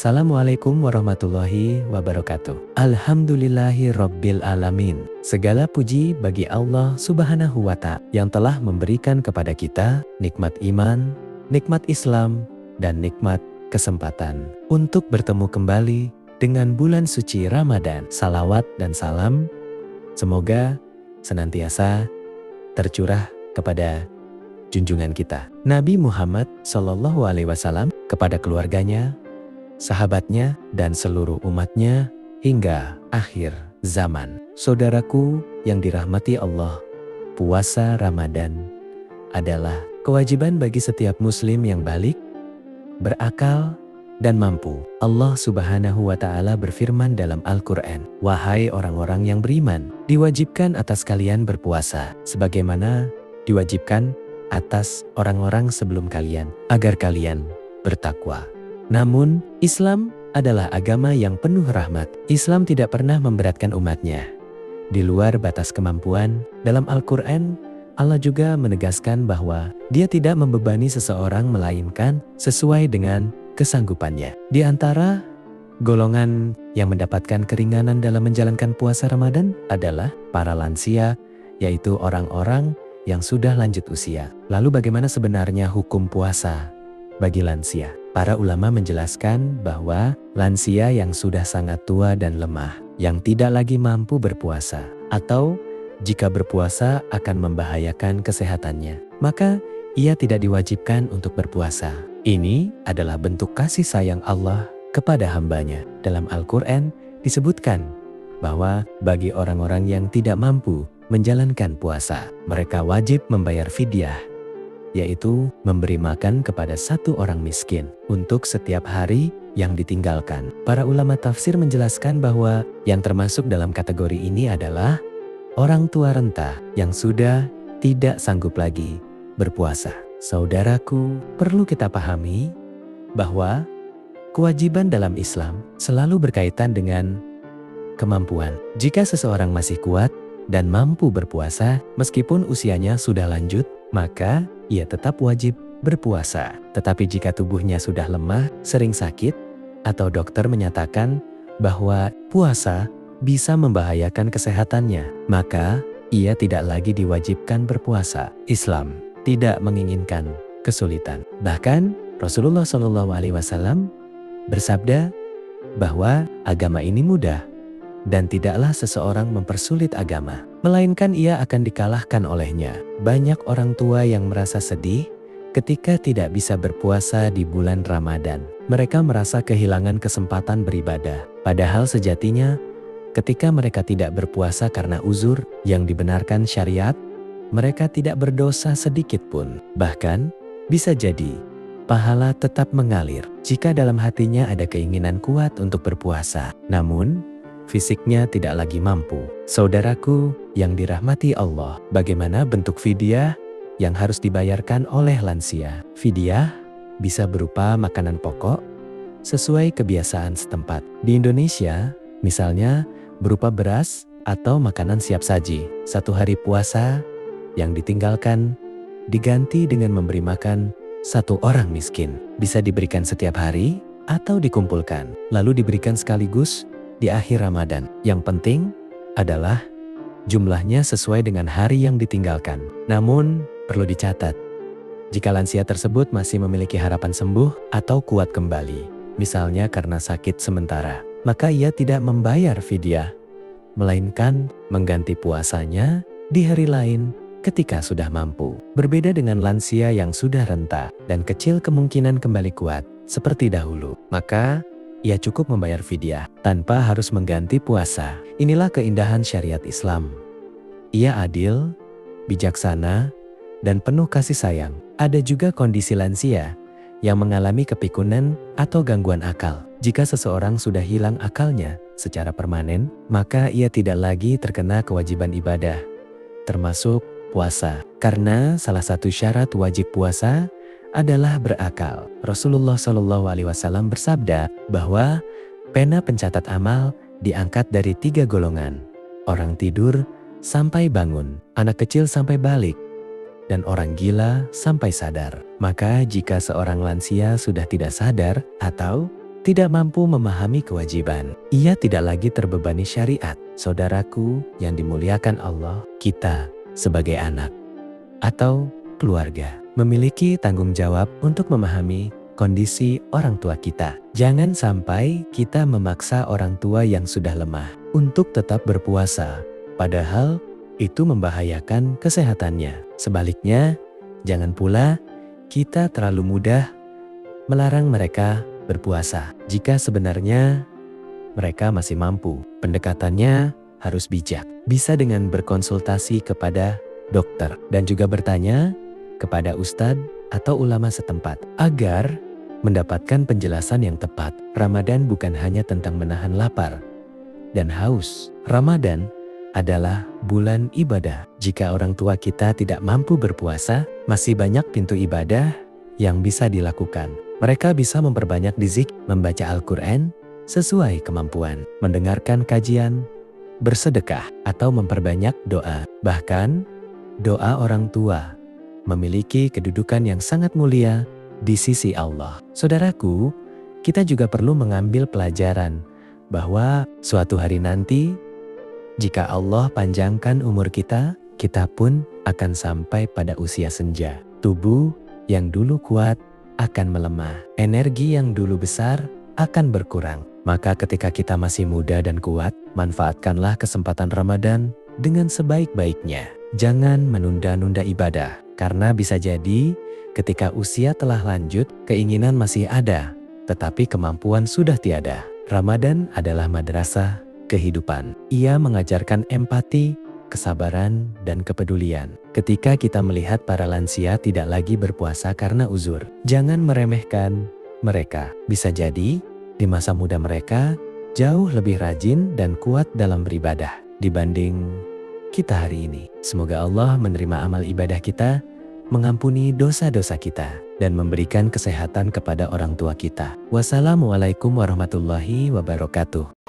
Assalamualaikum warahmatullahi wabarakatuh. Alhamdulillahi rabbil alamin. Segala puji bagi Allah subhanahu wa ta'ala yang telah memberikan kepada kita nikmat iman, nikmat Islam, dan nikmat kesempatan untuk bertemu kembali dengan bulan suci Ramadan. Salawat dan salam semoga senantiasa tercurah kepada junjungan kita Nabi Muhammad SAW, kepada keluarganya, sahabatnya, dan seluruh umatnya hingga akhir zaman. Saudaraku yang dirahmati Allah, puasa Ramadan adalah kewajiban bagi setiap muslim yang balik, berakal, dan mampu. Allah Subhanahu wa Ta'ala berfirman dalam Al-Quran, "Wahai orang-orang yang beriman, diwajibkan atas kalian berpuasa, sebagaimana diwajibkan atas orang-orang sebelum kalian, agar kalian bertakwa." Namun, Islam adalah agama yang penuh rahmat. Islam tidak pernah memberatkan umatnya. Di luar batas kemampuan, dalam Al-Quran, Allah juga menegaskan bahwa Dia tidak membebani seseorang melainkan sesuai dengan kesanggupannya. Di antara golongan yang mendapatkan keringanan dalam menjalankan puasa Ramadan adalah para lansia, yaitu orang-orang yang sudah lanjut usia. Lalu bagaimana sebenarnya hukum puasa bagi lansia? Para ulama menjelaskan bahwa lansia yang sudah sangat tua dan lemah, yang tidak lagi mampu berpuasa, atau jika berpuasa akan membahayakan kesehatannya, maka ia tidak diwajibkan untuk berpuasa. Ini adalah bentuk kasih sayang Allah kepada hambanya. Dalam Al-Quran disebutkan bahwa bagi orang-orang yang tidak mampu menjalankan puasa, mereka wajib membayar fidyah, yaitu memberi makan kepada satu orang miskin untuk setiap hari yang ditinggalkan. Para ulama tafsir menjelaskan bahwa yang termasuk dalam kategori ini adalah orang tua renta yang sudah tidak sanggup lagi berpuasa. Saudaraku, perlu kita pahami bahwa kewajiban dalam Islam selalu berkaitan dengan kemampuan. Jika seseorang masih kuat dan mampu berpuasa meskipun usianya sudah lanjut, maka ia tetap wajib berpuasa. Tetapi jika tubuhnya sudah lemah, sering sakit, atau dokter menyatakan bahwa puasa bisa membahayakan kesehatannya, maka ia tidak lagi diwajibkan berpuasa. Islam tidak menginginkan kesulitan. Bahkan Rasulullah SAW bersabda bahwa agama ini mudah, dan tidaklah seseorang mempersulit agama, melainkan ia akan dikalahkan olehnya. Banyak orang tua yang merasa sedih ketika tidak bisa berpuasa di bulan Ramadan. Mereka merasa kehilangan kesempatan beribadah. Padahal sejatinya, ketika mereka tidak berpuasa karena uzur yang dibenarkan syariat, mereka tidak berdosa sedikit pun. Bahkan, bisa jadi pahala tetap mengalir jika dalam hatinya ada keinginan kuat untuk berpuasa. Namun, fisiknya tidak lagi mampu. Saudaraku yang dirahmati Allah, bagaimana bentuk fidyah yang harus dibayarkan oleh lansia? Fidyah bisa berupa makanan pokok sesuai kebiasaan setempat. Di Indonesia, misalnya berupa beras atau makanan siap saji. Satu hari puasa yang ditinggalkan diganti dengan memberi makan satu orang miskin. Bisa diberikan setiap hari atau dikumpulkan, lalu diberikan sekaligus di akhir Ramadan. Yang penting adalah jumlahnya sesuai dengan hari yang ditinggalkan. Namun, perlu dicatat, jika lansia tersebut masih memiliki harapan sembuh atau kuat kembali, misalnya karena sakit sementara, maka ia tidak membayar fidyah, melainkan mengganti puasanya di hari lain ketika sudah mampu. Berbeda dengan lansia yang sudah renta dan kecil kemungkinan kembali kuat seperti dahulu, maka ia cukup membayar fidyah tanpa harus mengganti puasa. Inilah keindahan syariat Islam. Ia adil, bijaksana, dan penuh kasih sayang. Ada juga kondisi lansia yang mengalami kepikunan atau gangguan akal. Jika seseorang sudah hilang akalnya secara permanen, maka ia tidak lagi terkena kewajiban ibadah, termasuk puasa. Karena salah satu syarat wajib puasa adalah berakal. Rasulullah SAW bersabda bahwa pena pencatat amal diangkat dari 3 golongan: orang tidur sampai bangun, anak kecil sampai balik, dan orang gila sampai sadar. Maka jika seorang lansia sudah tidak sadar atau tidak mampu memahami kewajiban. Ia tidak lagi terbebani syariat. Saudaraku yang dimuliakan Allah, kita sebagai anak atau keluarga memiliki tanggung jawab untuk memahami kondisi orang tua kita. Jangan sampai kita memaksa orang tua yang sudah lemah untuk tetap berpuasa, padahal itu membahayakan kesehatannya. Sebaliknya, jangan pula kita terlalu mudah melarang mereka berpuasa jika sebenarnya mereka masih mampu. Pendekatannya harus bijak, bisa dengan berkonsultasi kepada dokter dan juga bertanya kepada ustadz atau ulama setempat agar mendapatkan penjelasan yang tepat. Ramadan bukan hanya tentang menahan lapar dan haus. Ramadan adalah bulan ibadah. Jika orang tua kita tidak mampu berpuasa, masih banyak pintu ibadah yang bisa dilakukan. Mereka bisa memperbanyak zikir, membaca Al-Quran sesuai kemampuan, mendengarkan kajian, bersedekah, atau memperbanyak doa. Bahkan, doa orang tua memiliki kedudukan yang sangat mulia di sisi Allah. Saudaraku, kita juga perlu mengambil pelajaran bahwa suatu hari nanti, jika Allah panjangkan umur kita, kita pun akan sampai pada usia senja. Tubuh yang dulu kuat akan melemah. Energi yang dulu besar akan berkurang. Maka ketika kita masih muda dan kuat, manfaatkanlah kesempatan Ramadan dengan sebaik-baiknya. Jangan menunda-nunda ibadah, karena bisa jadi ketika usia telah lanjut, keinginan masih ada, tetapi kemampuan sudah tiada. Ramadan adalah madrasah kehidupan. Ia mengajarkan empati, kesabaran, dan kepedulian. Ketika kita melihat para lansia tidak lagi berpuasa karena uzur, jangan meremehkan mereka. Bisa jadi di masa muda mereka jauh lebih rajin dan kuat dalam beribadah dibanding kita hari ini. Semoga Allah menerima amal ibadah kita, mengampuni dosa-dosa kita, dan memberikan kesehatan kepada orang tua kita. Wassalamualaikum warahmatullahi wabarakatuh.